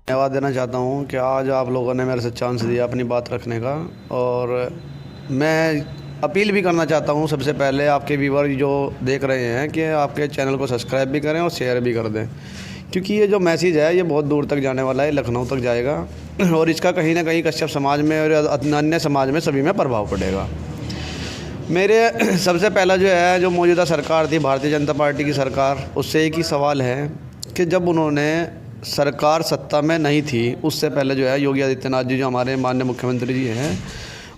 धन्यवाद देना चाहता हूँ कि आज आप लोगों ने मेरे से चांस दिया अपनी बात रखने का। और मैं अपील भी करना चाहता हूँ सबसे पहले आपके व्यूवर जो देख रहे हैं कि आपके चैनल को सब्सक्राइब भी करें और शेयर भी कर दें, क्योंकि ये जो मैसेज है ये बहुत दूर तक जाने वाला है, लखनऊ तक जाएगा और इसका कहीं ना कहीं कश्यप समाज में और अन्य समाज में सभी में प्रभाव पड़ेगा। मेरे सबसे पहला जो है, जो मौजूदा सरकार थी भारतीय जनता पार्टी की सरकार, उससे एक ही सवाल है कि जब उन्होंने सरकार सत्ता में नहीं थी उससे पहले जो है योगी आदित्यनाथ जी जो हमारे माननीय मुख्यमंत्री जी हैं,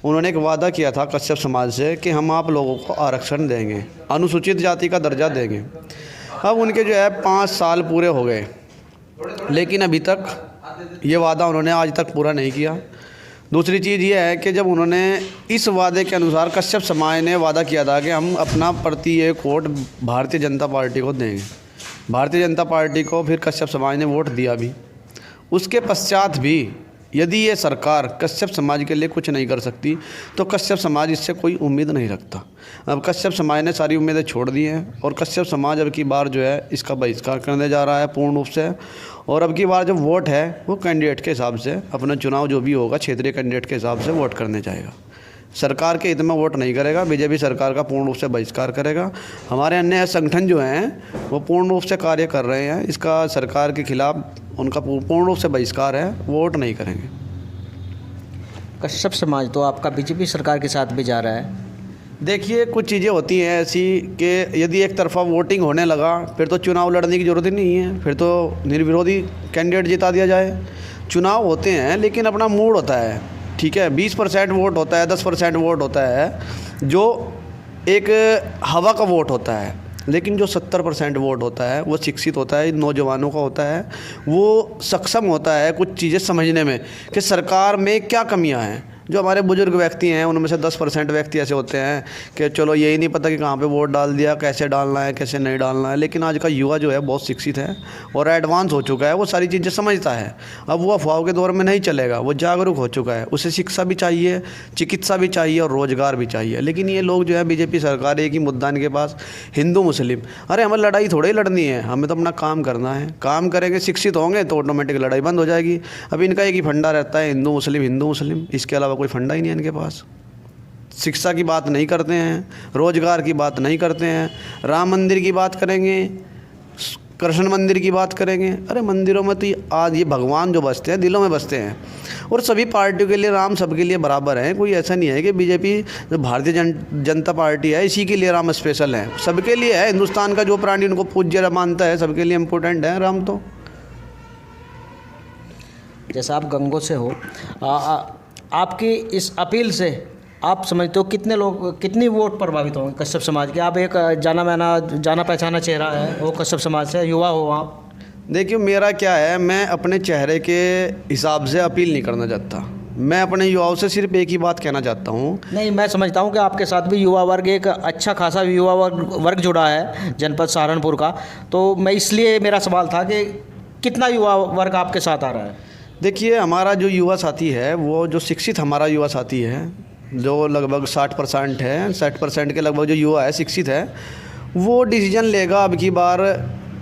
उन्होंने एक वादा किया था कश्यप समाज से कि हम आप लोगों को आरक्षण देंगे, अनुसूचित जाति का दर्जा देंगे। अब उनके जो है 5 साल पूरे हो गए, लेकिन अभी तक ये वादा उन्होंने आज तक पूरा नहीं किया। दूसरी चीज़ ये है कि जब उन्होंने इस वादे के अनुसार कश्यप समाज ने वादा किया था कि हम अपना प्रति एक वोट भारतीय जनता पार्टी को देंगे, भारतीय जनता पार्टी को फिर कश्यप समाज ने वोट दिया भी। उसके पश्चात भी यदि ये सरकार कश्यप समाज के लिए कुछ नहीं कर सकती तो कश्यप समाज इससे कोई उम्मीद नहीं रखता। अब कश्यप समाज ने सारी उम्मीदें छोड़ दी हैं और कश्यप समाज अब की बार जो है इसका बहिष्कार करने जा रहा है पूर्ण रूप से। और अब की बार जो वोट है वो कैंडिडेट के हिसाब से, अपना चुनाव जो भी होगा क्षेत्रीय कैंडिडेट के हिसाब से वोट करने जाएगा। सरकार के हित में वोट नहीं करेगा। बीजेपी सरकार का पूर्ण रूप से बहिष्कार करेगा। हमारे अन्य संगठन जो हैं वो पूर्ण रूप से कार्य कर रहे हैं, इसका सरकार के खिलाफ उनका पूर्ण रूप से बहिष्कार है, वोट नहीं करेंगे। कश्यप समाज तो आपका बीजेपी सरकार के साथ भी जा रहा है। देखिए, कुछ चीज़ें होती हैं ऐसी कि यदि एक तरफा वोटिंग होने लगा फिर तो चुनाव लड़ने की ज़रूरत ही नहीं है, फिर तो निर्विरोधी कैंडिडेट जिता दिया जाए। चुनाव होते हैं लेकिन अपना मूड होता है, ठीक है। 20% वोट होता है, 10% वोट होता है जो एक हवा का वोट होता है, लेकिन जो 70% वोट होता है वो शिक्षित होता है, नौजवानों का होता है। वो सक्षम होता है कुछ चीज़ें समझने में कि सरकार में क्या कमियां हैं। जो हमारे बुजुर्ग व्यक्ति हैं उनमें से 10% व्यक्ति ऐसे होते हैं कि चलो यही नहीं पता कि कहाँ पे वोट डाल दिया, कैसे डालना है, कैसे नहीं डालना है। लेकिन आज का युवा जो है बहुत शिक्षित है और एडवांस हो चुका है, वो सारी चीज़ें समझता है। अब वो अफवाहों के दौर में नहीं चलेगा, वो जागरूक हो चुका है। उसे शिक्षा भी चाहिए, चिकित्सा भी चाहिए और रोज़गार भी चाहिए। लेकिन ये लोग जो है बीजेपी सरकार एक ही मुद्दा इनके पास, हिंदू मुस्लिम। अरे हमें लड़ाई थोड़ी लड़नी है, हमें तो अपना काम करना है। काम करेंगे, शिक्षित होंगे तो ऑटोमेटिक लड़ाई बंद हो जाएगी। अब इनका एक ही फंडा रहता है, हिंदू मुस्लिम, इसके अलावा कोई फंडा ही नहीं है इनके पास। शिक्षा की बात नहीं करते हैं, रोजगार की बात नहीं करते हैं, राम मंदिर की बात करेंगे, कृष्ण मंदिर की बात करेंगे। अरे मंदिरों में तो आज ये भगवान जो बसते हैं दिलों में बसते हैं। और सभी पार्टियों के लिए राम सबके लिए बराबर हैं। कोई ऐसा नहीं है कि बीजेपी जो भारतीय जनता पार्टी है इसी के लिए राम स्पेशल है, सबके लिए है। हिंदुस्तान का जो प्राणी उनको पूज्य मानता है सबके लिए इम्पोर्टेंट है राम। तो जैसा आप गंगों से हो, आपकी इस अपील से आप समझते हो कितने लोग, कितनी वोट प्रभावित होंगे कश्यप समाज के? आप एक जाना पहचाना चेहरा है वो कश्यप समाज से, युवा हो आप। देखिए, मेरा क्या है, मैं अपने चेहरे के हिसाब से अपील नहीं करना चाहता। मैं अपने युवाओं से सिर्फ एक ही बात कहना चाहता हूँ। नहीं, मैं समझता हूँ कि आपके साथ भी युवा वर्ग, एक अच्छा खासा युवा वर्ग जुड़ा है जनपद सहारनपुर का। तो मैं इसलिए मेरा सवाल था कि कितना युवा वर्ग आपके साथ आ रहा है? देखिए, हमारा जो युवा साथी है, वो जो शिक्षित हमारा युवा साथी है, जो लगभग 60% है, 60% के लगभग जो युवा है शिक्षित है, वो डिसीजन लेगा अब की बार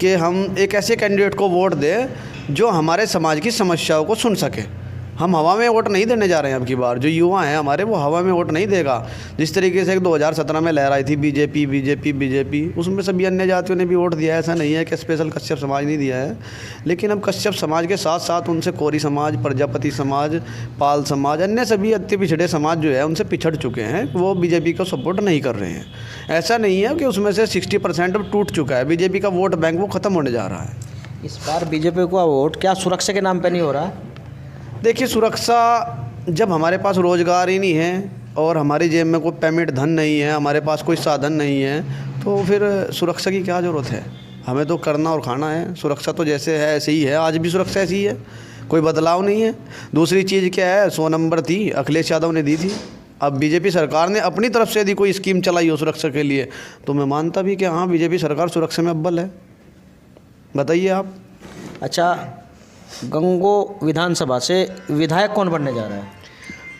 कि हम एक ऐसे कैंडिडेट को वोट दें जो हमारे समाज की समस्याओं को सुन सके। हम हवा में वोट नहीं देने जा रहे हैं अब की बार। जो युवा हैं हमारे, वो हवा में वोट नहीं देगा। जिस तरीके से 2017 में लहर आई थी बीजेपी, उसमें सभी अन्य जातियों ने भी वोट दिया है। ऐसा नहीं है कि स्पेशल कश्यप समाज नहीं दिया है। लेकिन अब कश्यप समाज के साथ साथ उनसे कोरी समाज, प्रजापति समाज, पाल समाज, अन्य सभी अति पिछड़े समाज जो है उनसे पिछड़ चुके हैं, वो बीजेपी को सपोर्ट नहीं कर रहे हैं। ऐसा नहीं है कि उसमें से 60% अब टूट चुका है। बीजेपी का वोट बैंक वो ख़त्म होने जा रहा है। इस बार बीजेपी का वोट क्या सुरक्षा के नाम पर नहीं हो रहा? देखिए, सुरक्षा, जब हमारे पास रोज़गार ही नहीं है और हमारी जेब में कोई पेमेंट धन नहीं है, हमारे पास कोई साधन नहीं है, तो फिर सुरक्षा की क्या ज़रूरत है? हमें तो करना और खाना है। सुरक्षा तो जैसे है ऐसे ही है, आज भी सुरक्षा ऐसी ही है, कोई बदलाव नहीं है। दूसरी चीज़ क्या है, 100 नंबर थी, अखिलेश यादव ने दी थी। अब बीजेपी सरकार ने अपनी तरफ से यदि कोई स्कीम चलाई हो सुरक्षा के लिए तो मैं मानता भी कि हाँ, बीजेपी सरकार सुरक्षा में अव्वल है। बताइए आप। अच्छा, गंगो विधानसभा से विधायक कौन बनने जा रहा है?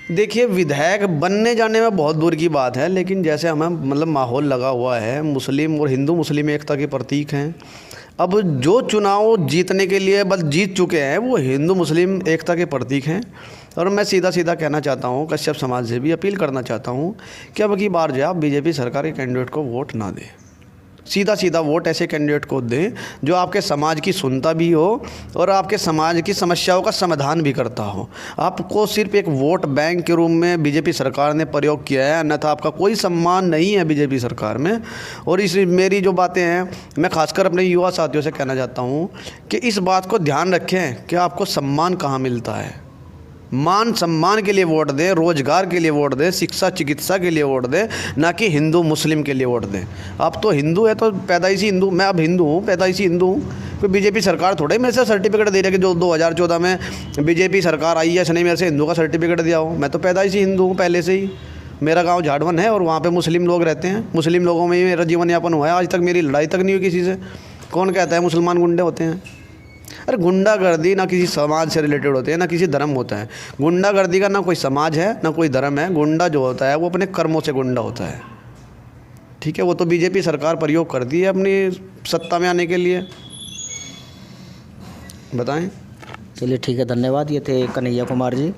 देखिए, विधायक बनने जाने में बहुत दूर की बात है, लेकिन जैसे हमें माहौल लगा हुआ है, मुस्लिम और हिंदू मुस्लिम एकता के प्रतीक हैं। अब जो चुनाव जीतने के लिए बस जीत चुके हैं वो हिंदू मुस्लिम एकता के प्रतीक हैं। और मैं सीधा सीधा कहना चाहता हूँ, कश्यप समाज से भी अपील करना चाहता हूँ कि अब की बार जो आप बीजेपी सरकार के कैंडिडेट को वोट ना दें। सीधा सीधा वोट ऐसे कैंडिडेट को दें जो आपके समाज की सुनता भी हो और आपके समाज की समस्याओं का समाधान भी करता हो। आपको सिर्फ एक वोट बैंक के रूप में बीजेपी सरकार ने प्रयोग किया है, अन्यथा आपका कोई सम्मान नहीं है बीजेपी सरकार में। और इस मेरी जो बातें हैं, मैं खासकर अपने युवा साथियों से कहना चाहता हूँ कि इस बात को ध्यान रखें कि आपको सम्मान कहाँ मिलता है। मान सम्मान के लिए वोट दें, रोजगार के लिए वोट दें, शिक्षा चिकित्सा के लिए वोट दें, ना कि हिंदू मुस्लिम के लिए वोट दें। आप तो हिंदू है तो पैदाइशी हिंदू, मैं अब हिंदू हूँ, पैदाइशी हिंदू हूँ। कोई बीजेपी सरकार थोड़े मेरे से सर्टिफिकेट दे रही है कि जो 2014 में बीजेपी सरकार आई है इसने मेरे से हिंदू का सर्टिफिकेट दिया हो। मैं तो पैदाइशी हिंदू हूँ पहले से ही। मेरा गाँव झाड़वन है और वहाँ पर मुस्लिम लोग रहते हैं। मुस्लिम लोगों में ही मेरा जीवन यापन हुआ है। आज तक मेरी लड़ाई तक नहीं हुई किसी से। कौन कहता है मुसलमान गुंडे होते हैं? अरे गुंडागर्दी ना किसी समाज से रिलेटेड होती है, ना किसी धर्म होता है। गुंडागर्दी का ना कोई समाज है, ना कोई धर्म है। गुंडा जो होता है वो अपने कर्मों से गुंडा होता है। ठीक है, वो तो बीजेपी सरकार प्रयोग करती है अपनी सत्ता में आने के लिए। बताएं। चलिए ठीक है, धन्यवाद। ये थे कन्हैया कुमार जी।